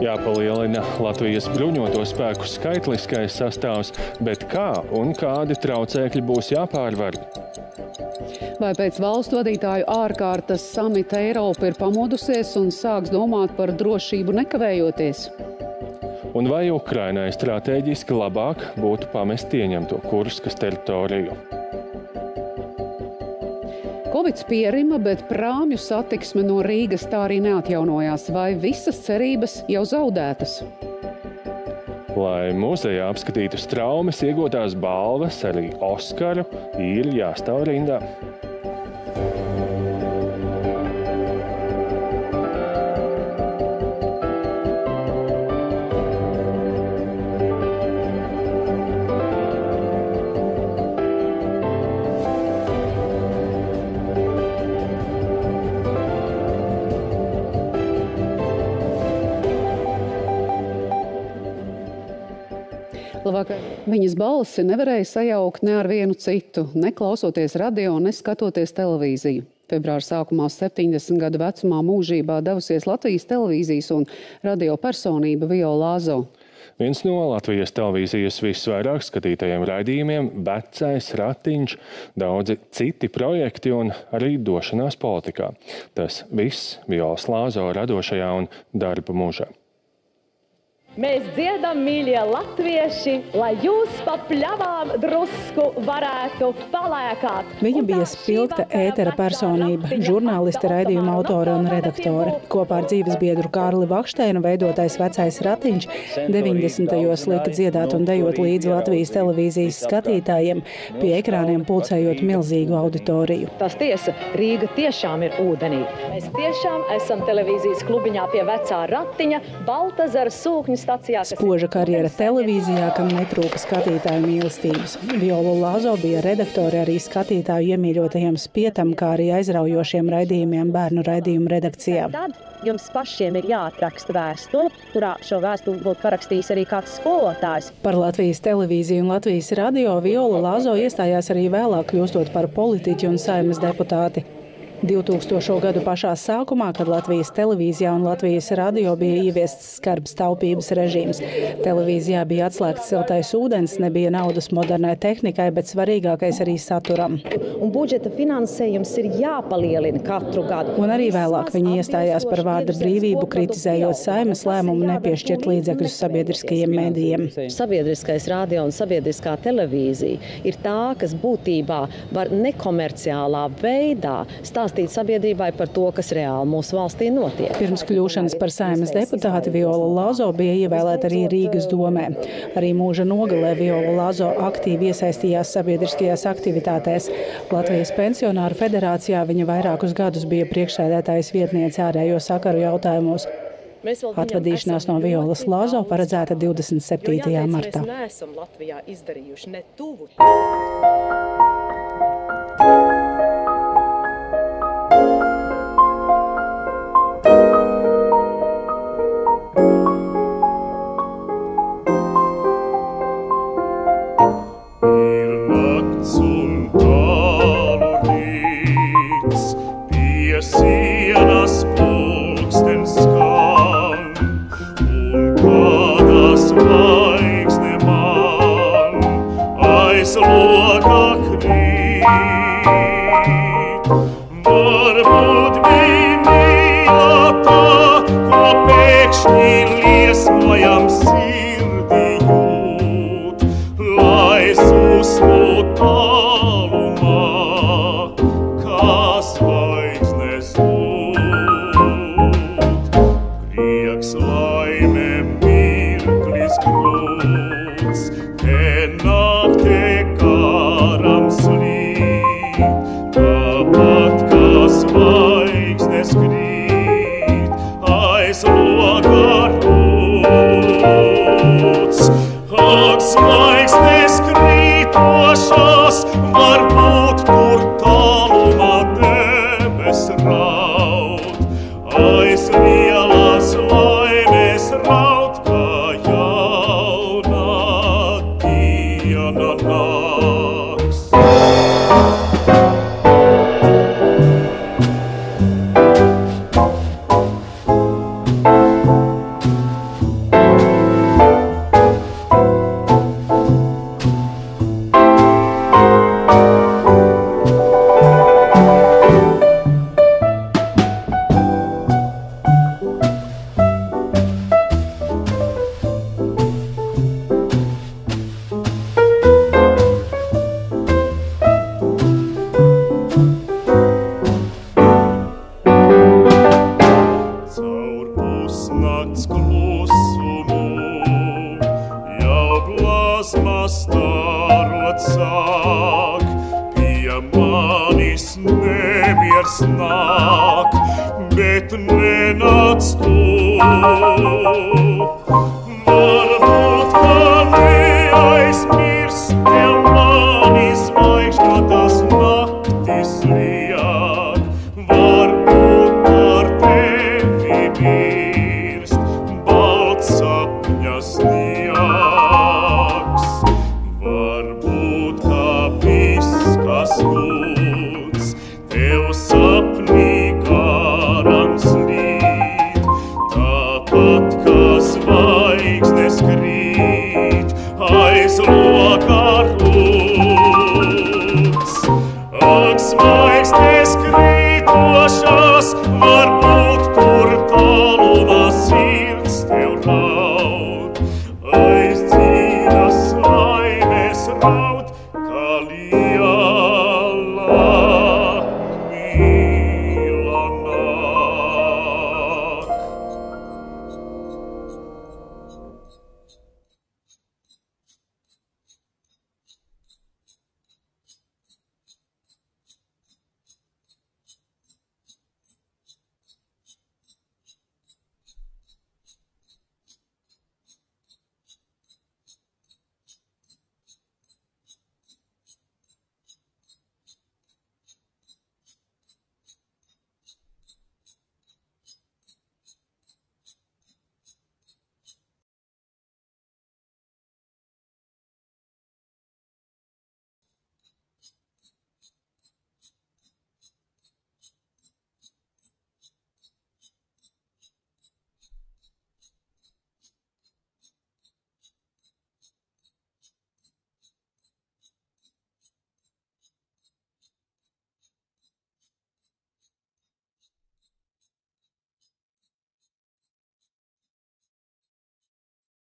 Jāpalielina Latvijas bruņoto spēku skaitliskais sastāvs, bet kā un kādi traucēkļi būs jāpārvar? Vai pēc valstu vadītāju ārkārtas samita Eiropa ir pamodusies un sāks domāt par drošību nekavējoties? Un vai Ukrainai stratēģiski labāk būtu pamest ieņemto Kurskas teritoriju? Kovids pierima, bet prāmju satiksme no Rīgas tā arī neatjaunojās. Vai visas cerības jau zaudētas? Lai muzejā apskatītu straumes, iegūtās balvas, arī Oskaru, ir jāstāv rindā. Labvakar. Viņas balsi nevarēja sajaukt ne ar vienu citu, neklausoties radio, ne skatoties televīziju. Februāra sākumā 70 gadu vecumā mūžībā devusies Latvijas televīzijas un radio personība Viola Lāzo. Viens no Latvijas televīzijas visvairāk skatītajiem raidījumiem – Vecais ratiņš, daudzi citi projekti un arī došanās politikā. Tas viss Violas Lāzo radošajā un darba mūžā. Mēs dziedam, mīļie latvieši, lai jūs pa pļavām drusku varētu palēkāt. Viņa bija spilgta ētera personība, žurnāliste, raidījuma autore un redaktore. Kopā ar dzīves biedru Kārli Vakšteinu veidotais Vecais ratiņš 90. lika dziedāt un dejot līdzi Latvijas televīzijas skatītājiem, pie ekrāniem pulcējot milzīgu auditoriju. Tas tiesa, Rīga tiešām ir ūdenī. Mēs tiešām esam televīzijas klubiņā pie Vecā ratiņa, Baltazara sūkņu stacijā. Spoža karjera televīzijā, kam netrūka skatītāju mīlestības. Viola Lāzo bija redaktore arī skatītāju iemīļotajiem Spietam, kā arī aizraujošiem raidījumiem bērnu raidījumu redakcijā. Tad jums pašiem ir jāatraksta vēstule, kurā šo vēstuli būtu parakstījis arī kāds skolotājs. Par Latvijas televīziju un Latvijas radio Viola Lāzo iestājās arī vēlāk, kļūstot par politiķi un Saeimas deputāti. 2000. gadu pašā sākumā, kad Latvijas televīzijā un Latvijas radio bija ieviests skarbs taupības režīms. Televīzijā bija atslēgts siltais ūdens, nebija naudas modernai tehnikai, bet svarīgākais arī saturam. Un budžeta finansējums ir jāpalielina katru gadu. Un arī vēlāk viņi iestājās par vārda brīvību, kritizējot Saeimas lēmumu nepiešķirt līdzekļus sabiedriskajiem medijiem. Sabiedriskais radio un sabiedriskā televīzija ir tā, kas būtībā var nekomerciālā veidā stāstīt sabiedrībai par to, kas reāli mūsu valstī notiek. Pirms kļūšanas par Saeimas deputāti Viola Lāzo bija ievēlēta arī Rīgas domē. Arī mūža nogalē Viola Lāzo aktīvi iesaistījās sabiedriskajās aktivitātēs. Latvijas pensionāru federācijā viņa vairākus gadus bija priekšsēdētājas vietniece ārējo sakaru jautājumos. Atvadīšanās no Violas Lāzo paredzēta 27. martā. Mēs neesam Latvijā izdarījuši ne tuvu. Varbūt bija mīlētā, ko pēkšņi liesmojam sirdī jūt, lai susmu tālumā, kā zvaigznes zūd. Prieks, laime, mirklis grūts, te nāk, te karam slīd, tāpat kā zvaigznes krīt, aiz loga rūts. Ak, zvaigznes krītošās, varbūt tur tālumā debes raud, aiz lielās laimes raud, kā jaunā diena nāks. nemiers nāk, bet nenāc tu. Varbūt, ka neaizmirst tev mani zvaigžņotās naktis liek, varbūt ar tevi mirst balts sapņa sniegs. Varbūt, ka viss, kas lūdz, tev sapnī garants līt, tāpat, kā zvaigznes krīt aiz lokā rūts. Ak, zvaigznes krītošās, varbūt